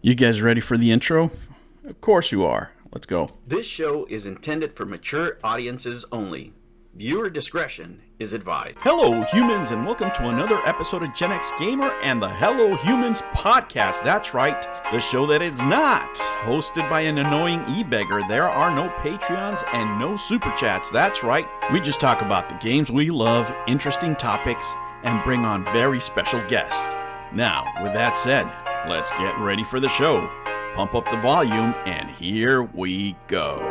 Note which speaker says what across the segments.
Speaker 1: You guys ready for the intro? Of course you are. Let's go.
Speaker 2: This show is intended for mature audiences only. Viewer discretion is advised.
Speaker 1: Hello, humans, and welcome to another episode of Gen X Gamer and the Hello Humans podcast. That's right, the show that is not hosted by an annoying e-beggar. There are no Patreons and no Super Chats. That's right, we just talk about the games we love, interesting topics, and bring on very special guests. Now, with that said, let's get ready for the show. Pump up the volume, and here we go.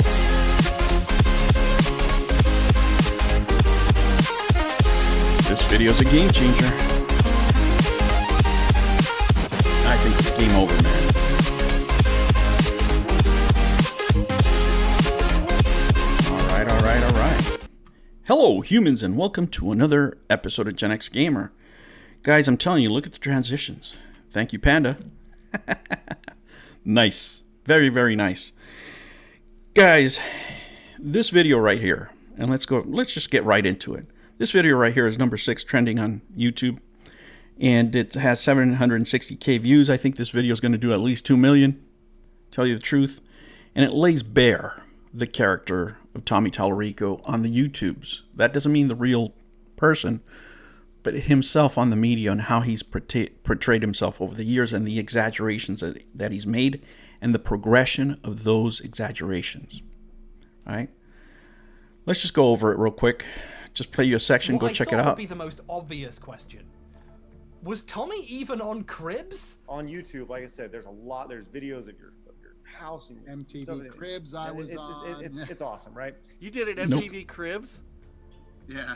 Speaker 1: This video's a game changer. I think it's game over, man. All right. Hello, humans, and welcome to another episode of Gen X Gamer. Guys, I'm telling you, look at the transitions. Thank you, Panda. Nice. Very, very nice. Guys, this video right here, and let's just get right into it. This video right here is number 6 trending on YouTube, and it has 760k views. I think this video is going to do at least 2 million, tell you the truth. And it lays bare the character of Tommy Tallarico on the YouTubes. That doesn't mean the real person, but himself on the media and how he's portrayed himself over the years and the exaggerations that he's made and the progression of those exaggerations. All right? Let's just go over it real quick. Just play you a section, go check it out.
Speaker 3: Would be the most obvious question. Was Tommy even on Cribs?
Speaker 4: On YouTube, like I said, there's videos of your house and
Speaker 5: MTV Cribs. I was on.
Speaker 4: It's awesome, right?
Speaker 6: You did it MTV Cribs?
Speaker 5: Yeah.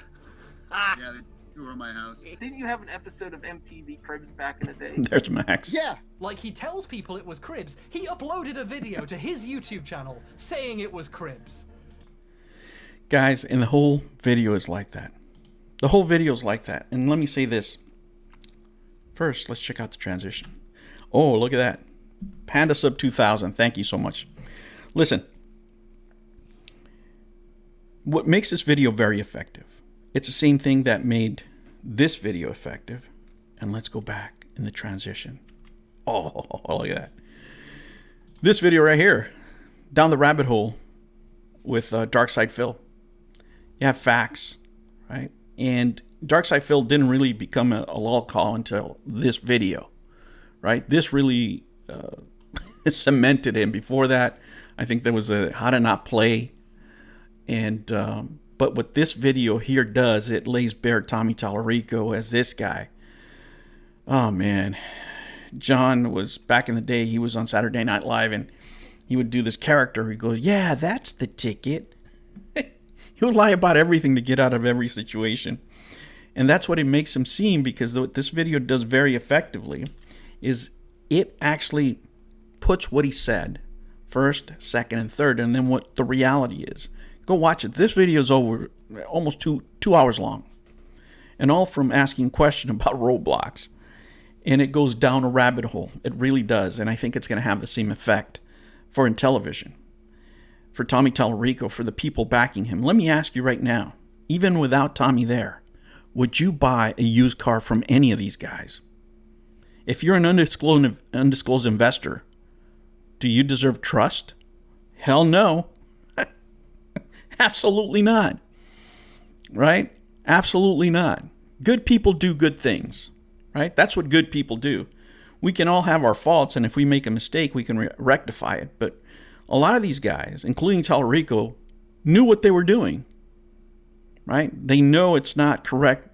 Speaker 5: Yeah, they tour my house.
Speaker 7: Didn't you have an episode of MTV Cribs back in the day?
Speaker 1: There's Max.
Speaker 5: Yeah.
Speaker 3: Like, he tells people it was Cribs. He uploaded a video to his YouTube channel saying it was Cribs.
Speaker 1: Guys, and the whole video is like that. The whole video is like that. And let me say this. First, let's check out the transition. Oh, look at that. Panda Sub 2000. Thank you so much. Listen. What makes this video very effective? It's the same thing that made this video effective. And let's go back in the transition. Oh, look at that. This video right here. Down the rabbit hole with Darkside Phil. You have facts, right? And Darkside Phil didn't really become a lol call until this video, right? This really cemented him. Before that, I think there was a How to Not Play. And but what this video here does, it lays bare Tommy Tallarico as this guy. Oh, man. John was, back in the day, he was on Saturday Night Live, and he would do this character. He goes, yeah, that's the ticket. He would lie about everything to get out of every situation. And that's what it makes him seem, because what this video does very effectively is it actually puts what he said first, second, and third, and then what the reality is. Go watch it. This video is over almost two hours long. And all from asking a question about Roblox. And it goes down a rabbit hole. It really does. And I think it's going to have the same effect for INTELLIVISION. For Tommy Tallarico, for the people backing him. Let me ask you right now, even without Tommy there, would you buy a used car from any of these guys? If you're an undisclosed investor, do you deserve trust? Hell no. Absolutely not. Right? Absolutely not. Good people do good things. Right? That's what good people do. We can all have our faults, and if we make a mistake, we can rectify it. But a lot of these guys, including Tallarico, knew what they were doing, right? They know it's not correct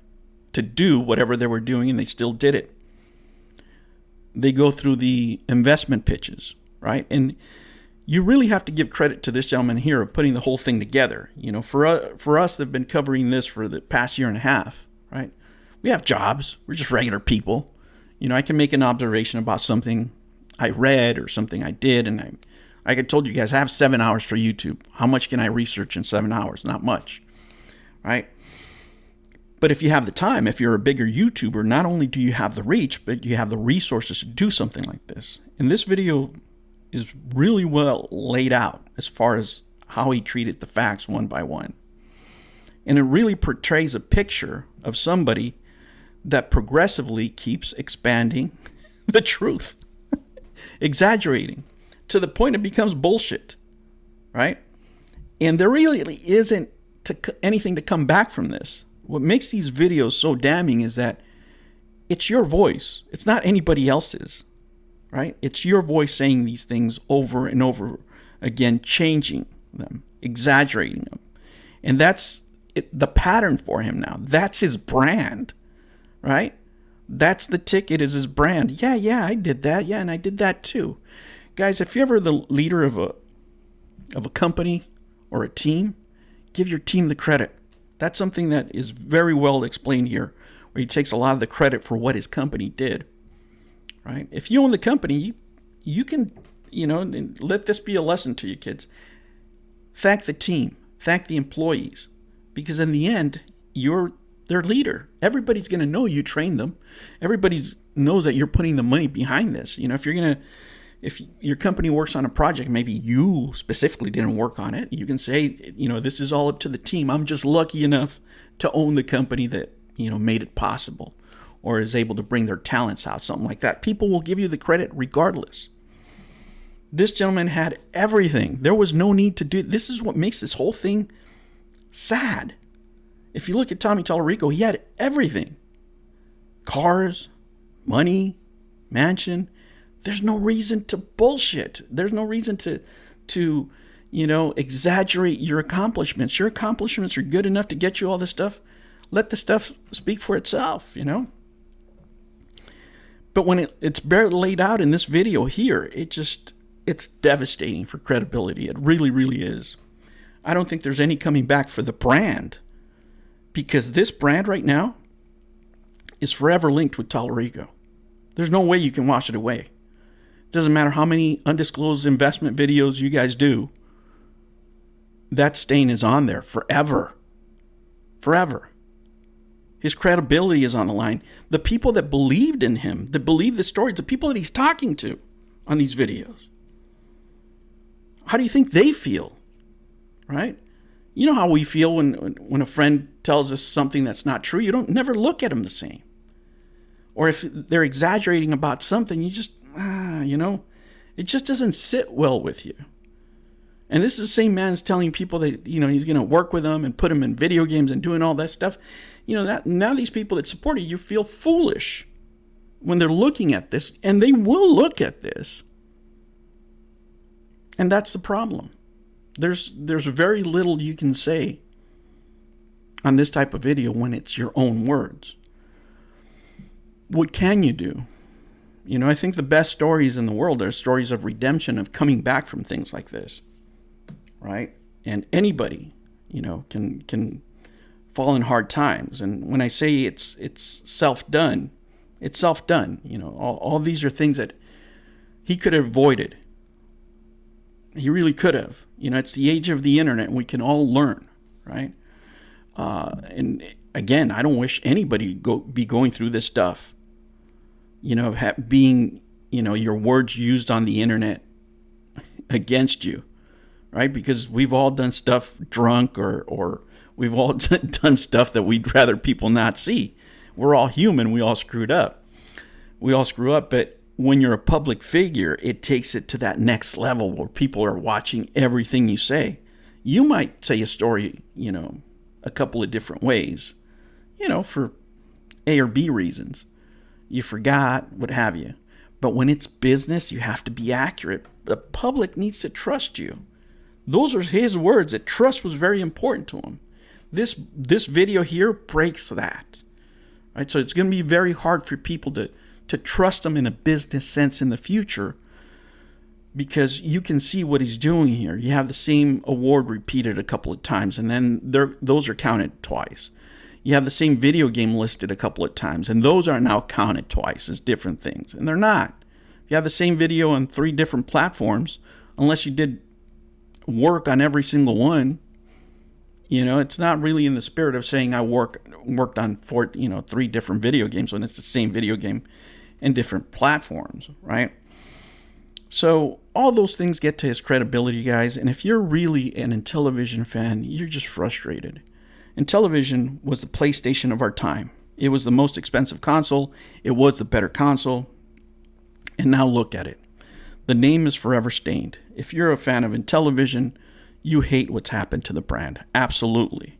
Speaker 1: to do whatever they were doing, and they still did it. They go through the investment pitches, right? And you really have to give credit to this gentleman here of putting the whole thing together. You know, for us that have been covering this for the past year and a half, right? We have jobs. We're just regular people. You know, I can make an observation about something I read or something I did, and I told you guys, I have 7 hours for YouTube. How much can I research in 7 hours? Not much, right? But if you have the time, if you're a bigger YouTuber, not only do you have the reach, but you have the resources to do something like this. And this video is really well laid out as far as how he treated the facts one by one. And it really portrays a picture of somebody that progressively keeps expanding the truth. exaggerating to the point it becomes bullshit, right? And there really isn't anything to come back from this. What makes these videos so damning is that it's your voice. It's not anybody else's, right? It's your voice saying these things over and over again, changing them, exaggerating them. And that's the pattern for him now. That's his brand, right? That's the ticket, is his brand. Yeah, I did that. Yeah, and I did that too. Guys, if you're ever the leader of a company or a team, give your team the credit. That's something that is very well explained here, where he takes a lot of the credit for what his company did, right? If you own the company, you can, and let this be a lesson to you kids. Thank the team. Thank the employees. Because in the end, you're their leader. Everybody's going to know you trained them. Everybody knows that you're putting the money behind this. If your company works on a project, maybe you specifically didn't work on it, you can say, this is all up to the team. I'm just lucky enough to own the company that, made it possible or is able to bring their talents out, something like that. People will give you the credit regardless. This gentleman had everything. There was no need to do. This is what makes this whole thing sad. If you look at Tommy Tallarico, he had everything. Cars, money, mansion. There's no reason to bullshit. There's no reason to exaggerate your accomplishments. Your accomplishments are good enough to get you all this stuff. Let the stuff speak for itself, But when it's barely laid out in this video here, it's devastating for credibility. It really, really is. I don't think there's any coming back for the brand, because this brand right now is forever linked with Tallarico. There's no way you can wash it away. Doesn't matter how many undisclosed investment videos you guys do, that stain is on there forever. Forever. His credibility is on the line. The people that believed in him, that believed the stories, the people that he's talking to on these videos, how do you think they feel? Right? You know how we feel when a friend tells us something that's not true. You don't never look at them the same. Or if they're exaggerating about something, you just, it just doesn't sit well with you. And this is the same man that's telling people that, he's going to work with them and put them in video games and doing all that stuff. That now these people that support you feel foolish when they're looking at this, and they will look at this. And that's the problem. There's very little you can say on this type of video when it's your own words. What can you do? I think the best stories in the world are stories of redemption, of coming back from things like this, right? And anybody, can fall in hard times. And when I say it's self-done, it's self-done. All these are things that he could have avoided. He really could have. It's the age of the internet, and we can all learn, right? And again, I don't wish anybody be going through this stuff. Being, your words used on the internet against you, right? Because we've all done stuff drunk, or we've all done stuff that we'd rather people not see. We're all human. We all screwed up. But when you're a public figure, it takes it to that next level where people are watching everything you say. You might say a story, a couple of different ways, for A or B reasons. You forgot, what have you. But when it's business, you have to be accurate. The public needs to trust you. Those are his words, that trust was very important to him. This video here breaks that. Right? So it's going to be very hard for people to trust him in a business sense in the future, because you can see what he's doing here. You have the same award repeated a couple of times, and then those are counted twice. You have the same video game listed a couple of times, and those are now counted twice as different things, and they're not. If you have the same video on 3 different platforms, unless you did work on every single one, it's not really in the spirit of saying I worked on 3 different video games when it's the same video game and different platforms, right? So all those things get to his credibility, guys. And if you're really an Intellivision fan, you're just frustrated. Intellivision was the PlayStation of our time. It was the most expensive console. It was the better console. And now look at it. The name is forever stained. If you're a fan of Intellivision, you hate what's happened to the brand. Absolutely.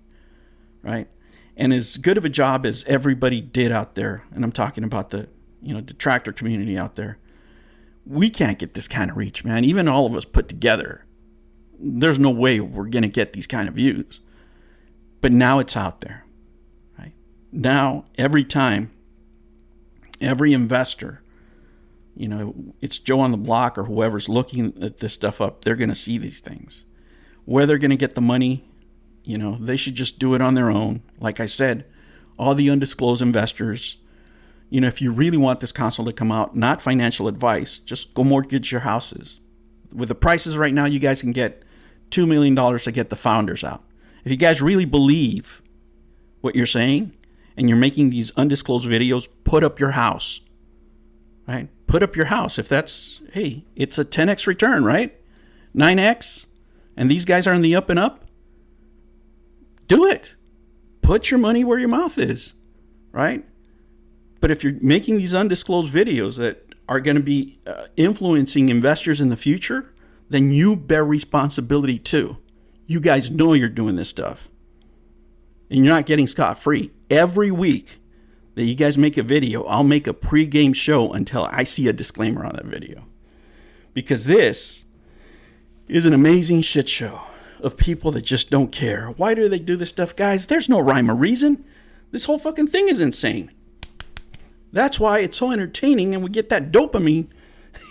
Speaker 1: Right? And as good of a job as everybody did out there, and I'm talking about the detractor community out there, we can't get this kind of reach, man. Even all of us put together, there's no way we're going to get these kind of views. But now it's out there. Right? Now, every time, every investor, it's Joe on the block or whoever's looking at this stuff up, they're going to see these things. Where they're going to get the money, they should just do it on their own. Like I said, all the undisclosed investors, if you really want this console to come out, not financial advice, just go mortgage your houses. With the prices right now, you guys can get $2 million to get the founders out. If you guys really believe what you're saying and you're making these undisclosed videos, put up your house. Right? Put up your house. If that's, hey, it's a 10x return, right? 9x. And these guys are in the up and up. Do it. Put your money where your mouth is. Right? But if you're making these undisclosed videos that are going to be influencing investors in the future, then you bear responsibility too. You guys know you're doing this stuff. And you're not getting scot-free. Every week that you guys make a video, I'll make a pre-game show until I see a disclaimer on that video. Because this is an amazing shit show of people that just don't care. Why do they do this stuff, guys? There's no rhyme or reason. This whole fucking thing is insane. That's why it's so entertaining and we get that dopamine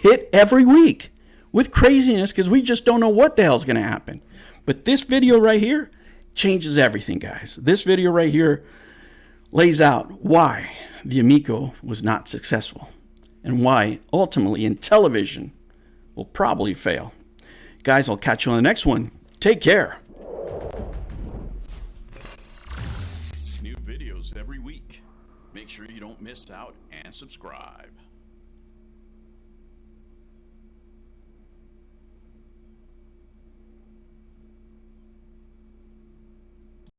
Speaker 1: hit every week with craziness because we just don't know what the hell's going to happen. But this video right here changes everything, guys. This video right here lays out why the Amico was not successful and why ultimately Intellivision will probably fail. Guys, I'll catch you on the next one. Take care.
Speaker 8: New videos every week. Make sure you don't miss out and subscribe.